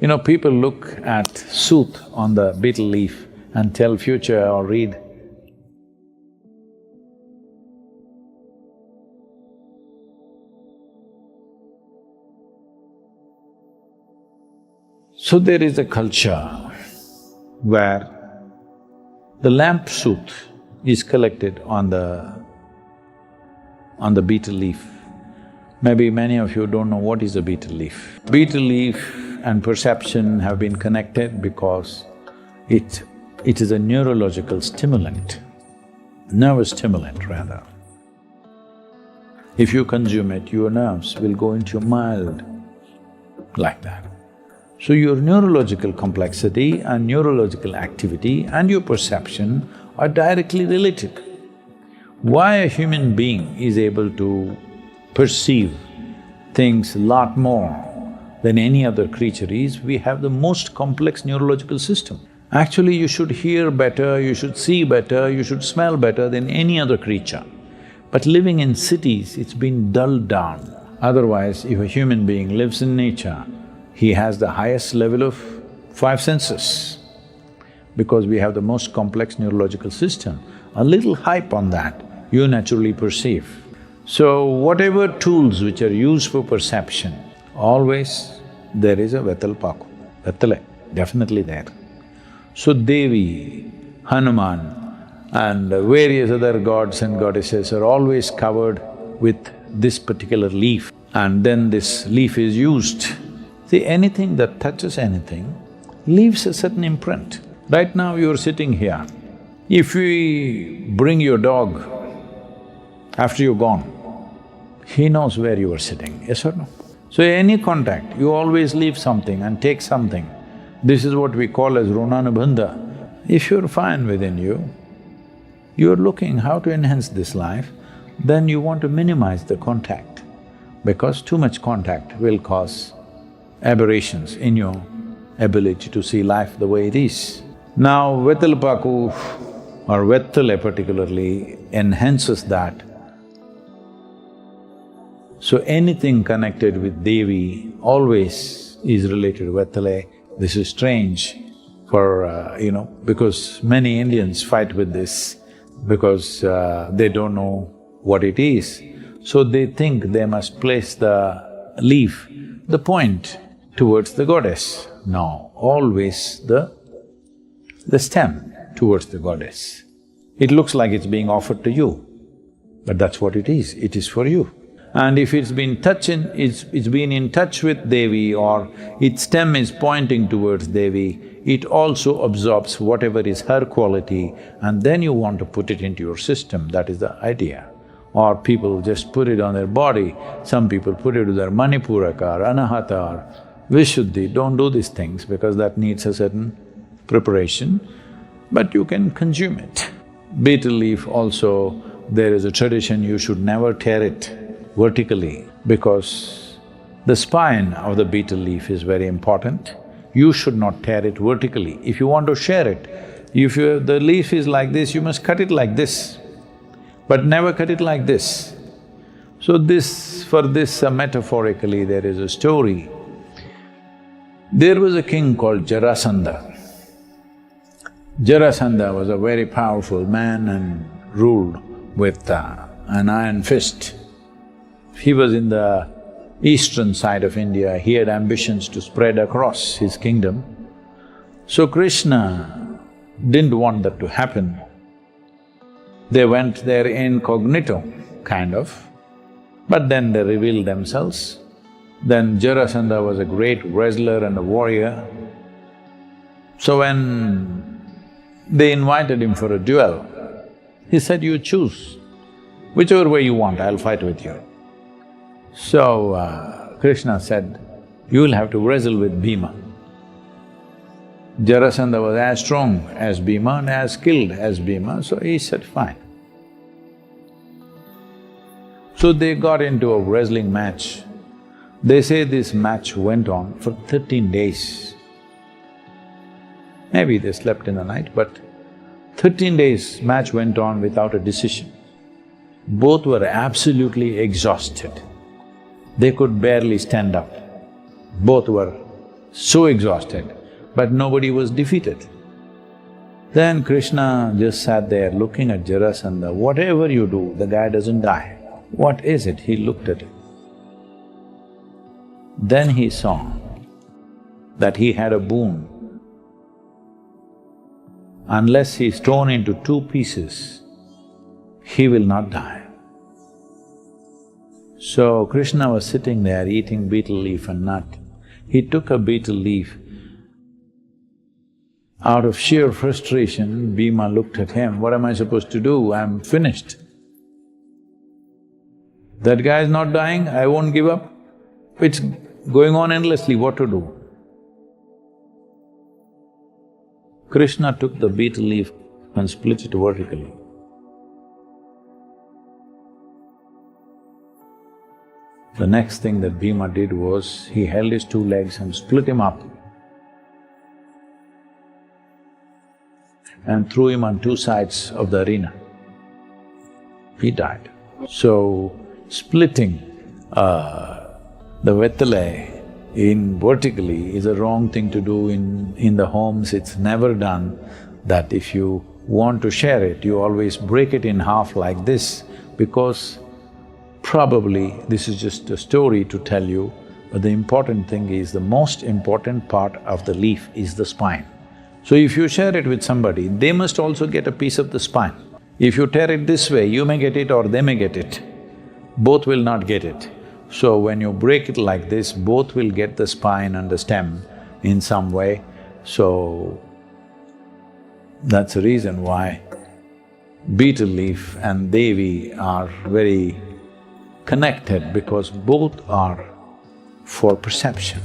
You know, people look at sooth on the betel leaf and tell future or read. So there is a culture where the lamp sooth is collected on the betel leaf. Maybe many of you don't know what is a betel leaf. Betel leaf and perception have been connected because it is a neurological stimulant, nervous stimulant rather. If you consume it, your nerves will go into mild like that. So your neurological complexity and neurological activity and your perception are directly related. Why a human being is able to perceive things a lot more than any other creature is, we have the most complex neurological system. Actually, you should hear better, you should see better, you should smell better than any other creature. But living in cities, it's been dulled down. Otherwise, if a human being lives in nature, he has the highest level of five senses because we have the most complex neurological system. A little hype on that, you naturally perceive. So, whatever tools which are used for perception, always there is a Betel Paku, Betele, definitely there. So Devi, Hanuman and various other gods and goddesses are always covered with this particular leaf, and then this leaf is used. See, anything that touches anything leaves a certain imprint. Right now you're sitting here. If we bring your dog after you're gone, he knows where you were sitting, yes or no? So any contact, you always leave something and take something. This is what we call as runanubandha. If you're fine within you, you're looking how to enhance this life, then you want to minimize the contact, because too much contact will cause aberrations in your ability to see life the way it is. Now, Betel Paku or Vettale particularly enhances that. So anything connected with Devi always is related to Vettale. This is strange for, because many Indians fight with this because they don't know what it is. So they think they must place the leaf, the point towards the goddess. No, always the stem towards the goddess. It looks like it's being offered to you, but that's what it is for you. And if it's been been in touch with Devi or its stem is pointing towards Devi, it also absorbs whatever is her quality and then you want to put it into your system, that is the idea. Or people just put it on their body, some people put it to their Manipuraka or Anahata or Vishuddhi. Don't do these things because that needs a certain preparation, but you can consume it. Betel leaf also, there is a tradition you should never tear it vertically because the spine of the betel leaf is very important. You should not tear it vertically. If you want to share it, the leaf is like this, you must cut it like this, but never cut it like this. So for this metaphorically, there is a story. There was a king called Jarasandha. Jarasandha was a very powerful man and ruled with an iron fist. He was in the eastern side of India, he had ambitions to spread across his kingdom. So Krishna didn't want that to happen. They went there incognito, kind of, but then they revealed themselves. Then Jarasandha was a great wrestler and a warrior. So when they invited him for a duel, he said, "You choose, whichever way you want, I'll fight with you." So Krishna said, "You will have to wrestle with bheema." Jarasandha was as strong as bheema and as skilled as bheema, so he said, "Fine." So they got into a wrestling match. They say this match went on for 13 days. Maybe they slept in the night, but 13 days match went on without a decision. Both were absolutely exhausted. They could barely stand up. Both were so exhausted, but nobody was defeated. Then Krishna just sat there looking at Jarasandha. Whatever you do, the guy doesn't die. What is it? He looked at it. Then he saw that he had a boon. Unless he is torn into two pieces, he will not die. So Krishna was sitting there eating betel leaf and nut. He took a betel leaf. Out of sheer frustration, Bheema looked at him, what am I supposed to do? I'm finished. That guy is not dying, I won't give up. It's going on endlessly, what to do? Krishna took the betel leaf and split it vertically. The next thing that Bheema did was, he held his two legs and split him up and threw him on two sides of the arena. He died. So, splitting the Betel in vertically is a wrong thing to do in the homes. It's never done that if you want to share it, you always break it in half like this, because probably this is just a story to tell you, but the important thing is, the most important part of the leaf is the spine. So if you share it with somebody, they must also get a piece of the spine. If you tear it this way, you may get it or they may get it. Both will not get it. So when you break it like this, both will get the spine and the stem in some way. So that's the reason why betel leaf and Devi are very connected, because both are for perception,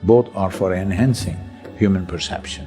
both are for enhancing human perception.